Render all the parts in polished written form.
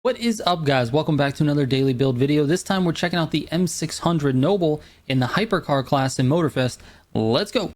What is up, guys? Welcome back to another daily build video. This time we're checking out the M600 Noble in the hypercar class in Motorfest. Let's go.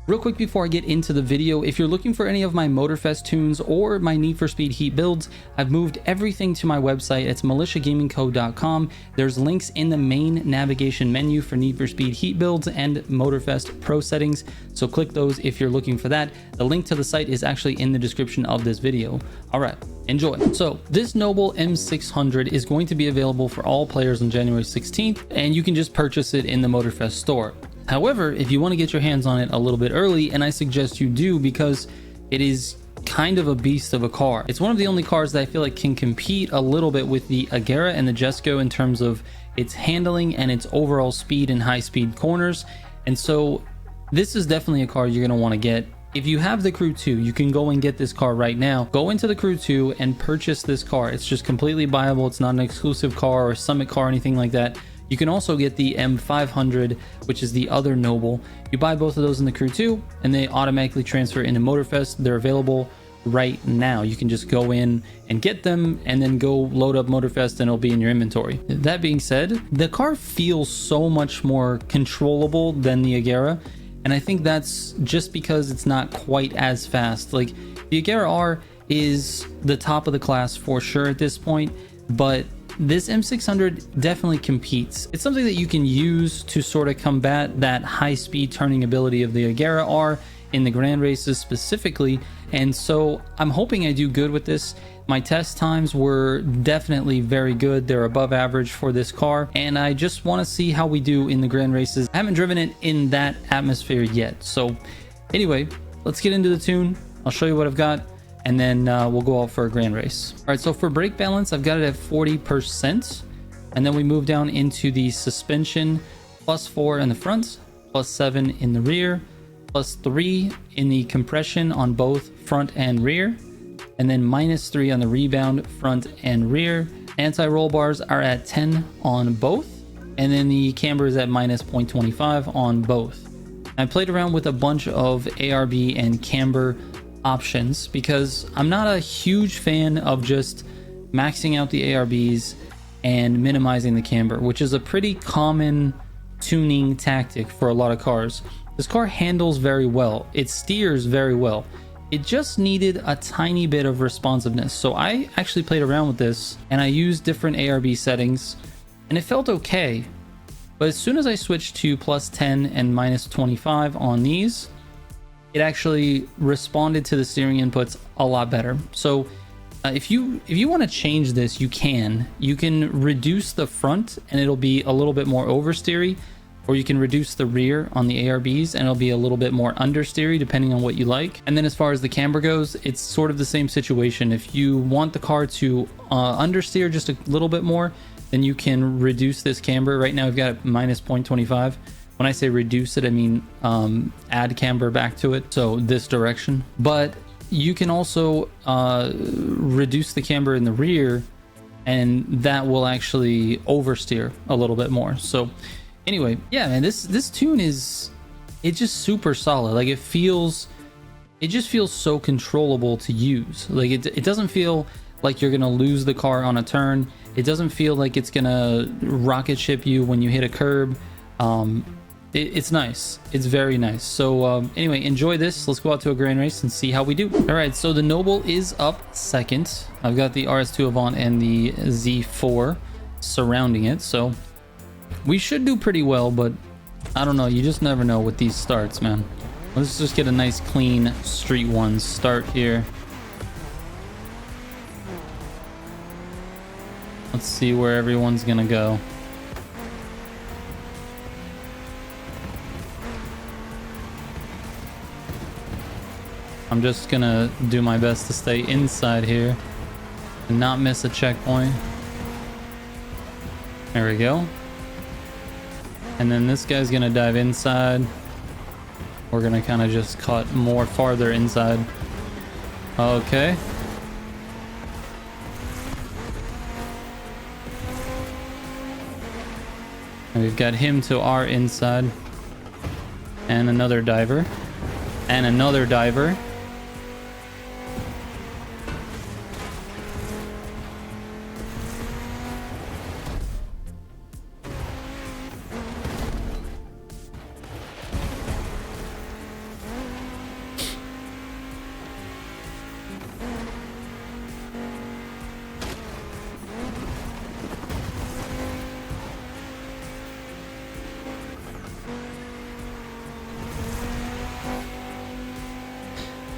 Real quick before I get into the video, if you're looking for any of my Motorfest tunes or my Need for Speed Heat builds, I've moved everything to my website. It's militiagamingco.com. There's links in the main navigation menu for Need for Speed Heat builds and Motorfest Pro settings, so click those if you're looking for that. The link to the site is actually in the description of this video. All right, enjoy. So this Noble M600 is going to be available for all players on January 16th, and you can just purchase it in the Motorfest store. However, if you want to get your hands on it a little bit early, and I suggest you do because it is kind of a beast of a car. It's one of the only cars that I feel like can compete a little bit with the Agera and the Jesko in terms of its handling and its overall speed and high speed corners. And so this is definitely a car you're going to want to get. If you have the Crew 2, you can go and get this car right now. Go into the Crew 2 and purchase this car. It's just completely buyable. It's not an exclusive car or summit car or anything like that. You can also get the M500, which is the other Noble. You buy both of those in the Crew 2, and they automatically transfer into Motorfest. They're available right now. You can just go in and get them, and then go load up Motorfest, and it'll be in your inventory. That being said, the car feels so much more controllable than the Agera, and I think that's just because it's not quite as fast. Like, the Agera R is the top of the class for sure at this point, but this M600 definitely competes. It's something that you can use to sort of combat that high speed turning ability of the Agera R in the grand races specifically, and so I'm hoping I do good with this. My test times were definitely very good. They're above average for this car, and I just want to see how we do in the grand races. I haven't driven it in that atmosphere yet, so anyway, let's get into the tune. I'll show you what I've got, and then we'll go out for a grand race. All right, so for brake balance, I've got it at 40%, and then we move down into the suspension, +4 in the front, +7 in the rear, +3 in the compression on both front and rear, and then -3 on the rebound front and rear. Anti-roll bars are at 10 on both, and then the camber is at -0.25 on both. I played around with a bunch of ARB and camber options because I'm not a huge fan of just maxing out the ARBs and minimizing the camber, which is a pretty common tuning tactic for a lot of cars. This car handles very well, it steers very well, it just needed a tiny bit of responsiveness. So I actually played around with this and I used different ARB settings and it felt okay, but as soon as I switched to +10 and -25 on these, it actually responded to the steering inputs a lot better. So if you want to change this, you can reduce the front and it'll be a little bit more oversteery, or you can reduce the rear on the ARBs and it'll be a little bit more understeery depending on what you like. And then as far as the camber goes, it's sort of the same situation. If you want the car to understeer just a little bit more, then you can reduce this camber. Right now I've got it -0.25. When I say reduce it, I mean add camber back to it, so this direction. But you can also reduce the camber in the rear, and that will actually oversteer a little bit more. So anyway, yeah, man, this tune is, it's just super solid. Like, it just feels so controllable to use. Like, it doesn't feel like you're gonna lose the car on a turn. It doesn't feel like it's gonna rocket ship you when you hit a curb. It's nice. It's very nice. So anyway, enjoy this. Let's go out to a grand race and see how we do. All right, so the Noble is up second. I've got the RS2 Avant and the Z4 surrounding it, so we should do pretty well, but I don't know. You just never know with these starts, man. Let's just get a nice clean street one start here. Let's see where everyone's gonna go. I'm just gonna do my best to stay inside here and not miss a checkpoint. There we go. And then this guy's gonna dive inside. We're gonna kind of just cut more farther inside. Okay. And we've got him to our inside. And another diver. And another diver.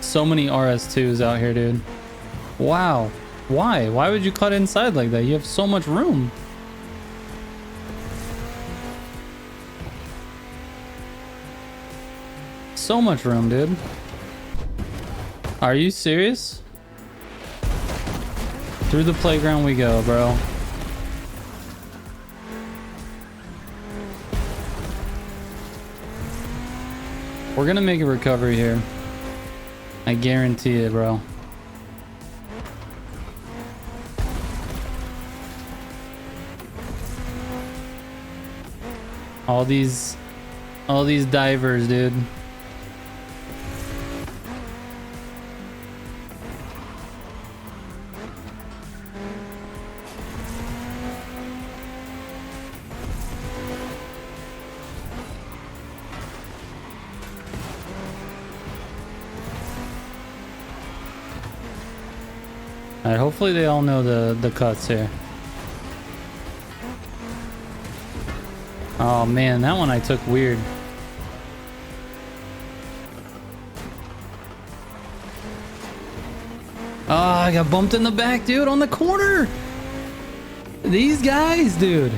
So many RS2s out here, dude. Wow. Why? Why would you cut inside like that? You have so much room. So much room, dude. Are you serious? Through the playground we go, bro. We're gonna make a recovery here. I guarantee it, bro. All these divers, dude. Alright, hopefully they all know the cuts here. Oh man, that one I took weird. Oh, I got bumped in the back, dude, on the corner. These guys, dude.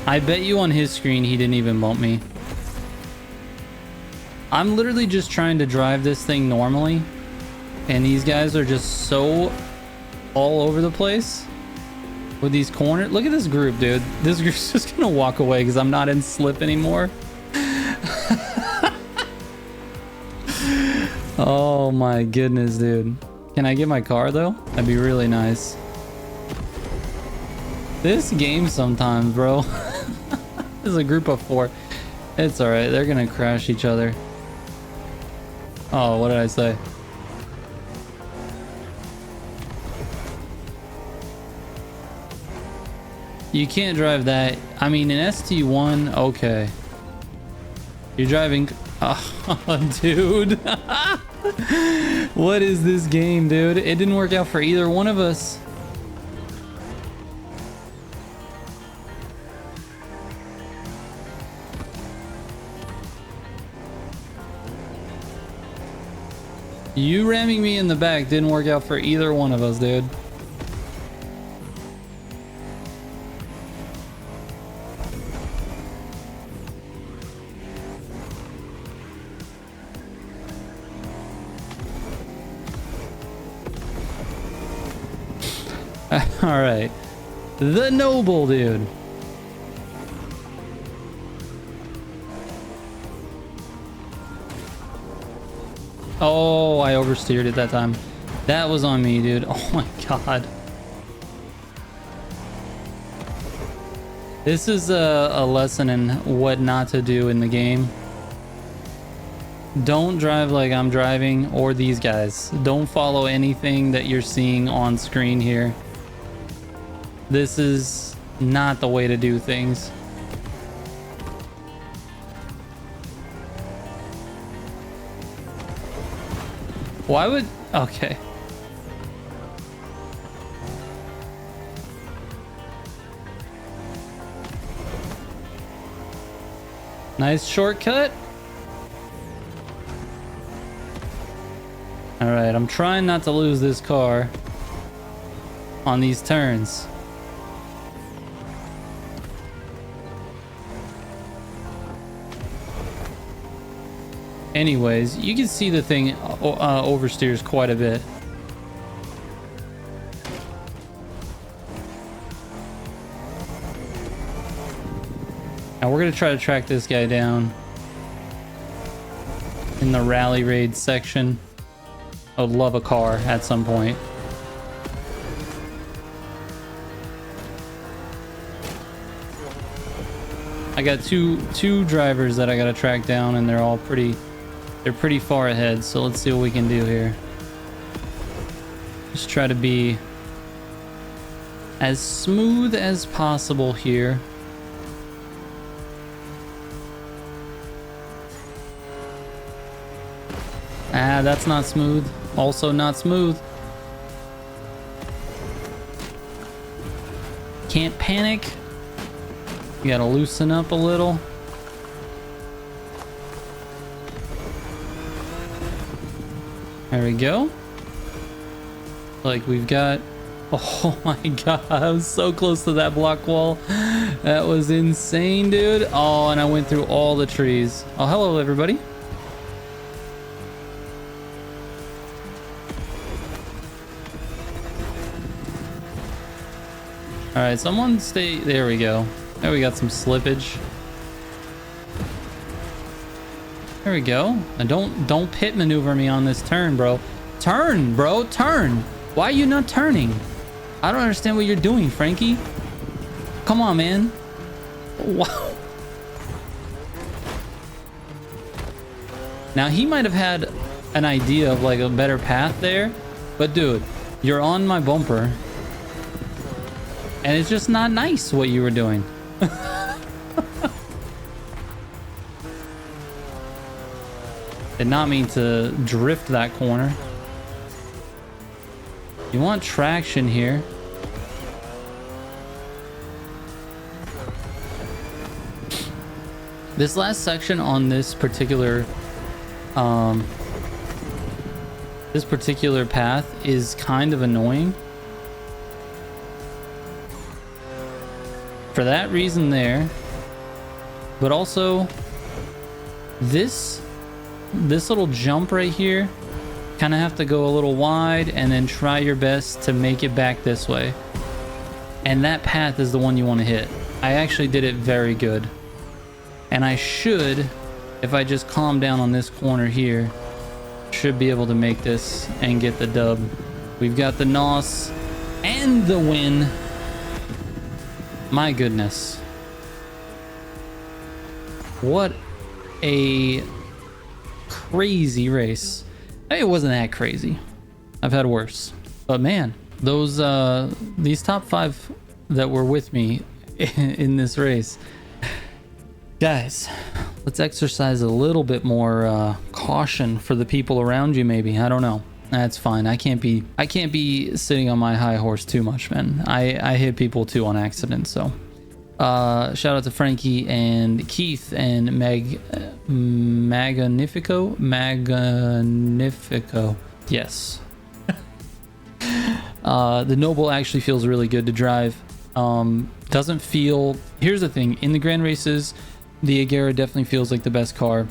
I bet you on his screen he didn't even bump me. I'm literally just trying to drive this thing normally, and these guys are just so all over the place with these corners. Look at this group, dude. This group's just gonna walk away because I'm not in slip anymore. Oh my goodness, dude. Can I get my car though? That'd be really nice. This game sometimes, bro. This is a group of 4. It's alright, they're gonna crash each other. Oh, what did I say? You can't drive that. I mean, an ST1, okay. You're driving... Oh, dude. What is this game, dude? It didn't work out for either one of us. You ramming me in the back didn't work out for either one of us, dude. All right, the noble dude. Oh, I oversteered it that time. That was on me, dude. Oh my god. This is a lesson in what not to do in the game. Don't drive like I'm driving, or these guys. Don't follow anything that you're seeing on screen here. This is not the way to do things. Why would... Okay. Nice shortcut. Alright, I'm trying not to lose this car on these turns. Anyways, you can see the thing oversteers quite a bit. Now we're gonna try to track this guy down in the rally raid section. I would love a car at some point. I got two drivers that I gotta track down, and they're pretty far ahead. So let's see what we can do here. Just try to be as smooth as possible here. Ah, that's not smooth. Also not smooth. Can't panic. You gotta loosen up a little. There we go. Like we've got... Oh my god, I was so close to that block wall. That was insane, dude. Oh, and I went through all the trees. Oh, hello, everybody. All right, someone stay... There we go. There we got some slippage. There we go. And don't pit maneuver me on this turn, bro. Turn, bro, turn. Why are you not turning? I don't understand what you're doing, Frankie. Come on, man. Wow. Now, he might have had an idea of like a better path there, but dude, you're on my bumper. And it's just not nice what you were doing. Did not mean to drift that corner. You want traction here. This last section on this particular path is kind of annoying. For that reason there, but also this little jump right here, kind of have to go a little wide and then try your best to make it back this way. And that path is the one you want to hit. I actually did it very good. And I should, if I just calm down on this corner here, should be able to make this and get the dub. We've got the NOS and the win. My goodness. What a crazy race. I mean, it wasn't that crazy. I've had worse. But man, those these top 5 that were with me in this race. Guys, let's exercise a little bit more caution for the people around you maybe. I don't know. That's fine. I can't be sitting on my high horse too much, man. I hit people too on accident. So shout out to Frankie and Keith and Magnifico. Yes. The Noble actually feels really good to drive. Doesn't feel... Here's the thing. In the grand races, the Agera definitely feels like the best car.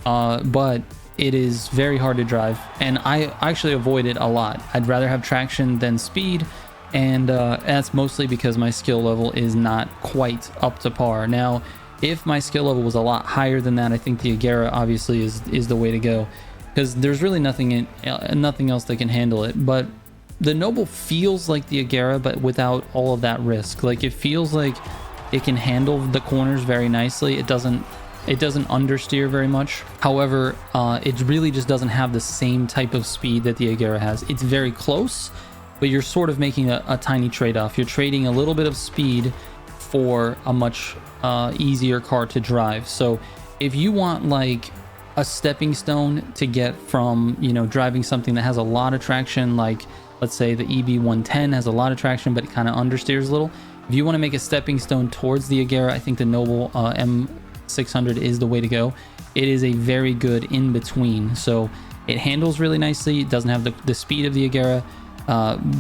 But it is very hard to drive, and I actually avoid it a lot. I'd rather have traction than speed, and that's mostly because my skill level is not quite up to par. Now, if my skill level was a lot higher than that, I think the Agera obviously is the way to go, because there's really nothing else that can handle it. But the Noble feels like the Agera, but without all of that risk. Like, it feels like it can handle the corners very nicely. It doesn't understeer very much. However, it really just doesn't have the same type of speed that the Agera has. It's very close, but you're sort of making a tiny trade-off. You're trading a little bit of speed for a much easier car to drive. So if you want like a stepping stone to get from, you know, driving something that has a lot of traction, like let's say the EB110 has a lot of traction, but it kind of understeers a little. If you want to make a stepping stone towards the Agera, I think the Noble M600 is the way to go. It is a very good in between. So it handles really nicely. It doesn't have the speed of the Agera,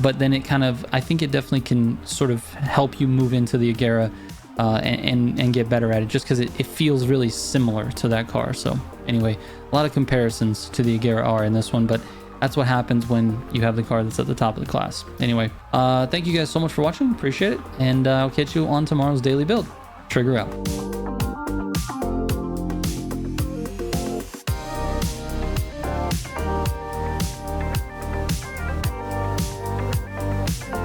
but then it kind of, I think it definitely can sort of help you move into the Agera and get better at it, just because it feels really similar to that car. So anyway, a lot of comparisons to the Agera are in this one, but that's what happens when you have the car that's at the top of the class. Anyway, thank you guys so much for watching. Appreciate it. And I'll catch you on tomorrow's daily build. Trigger out.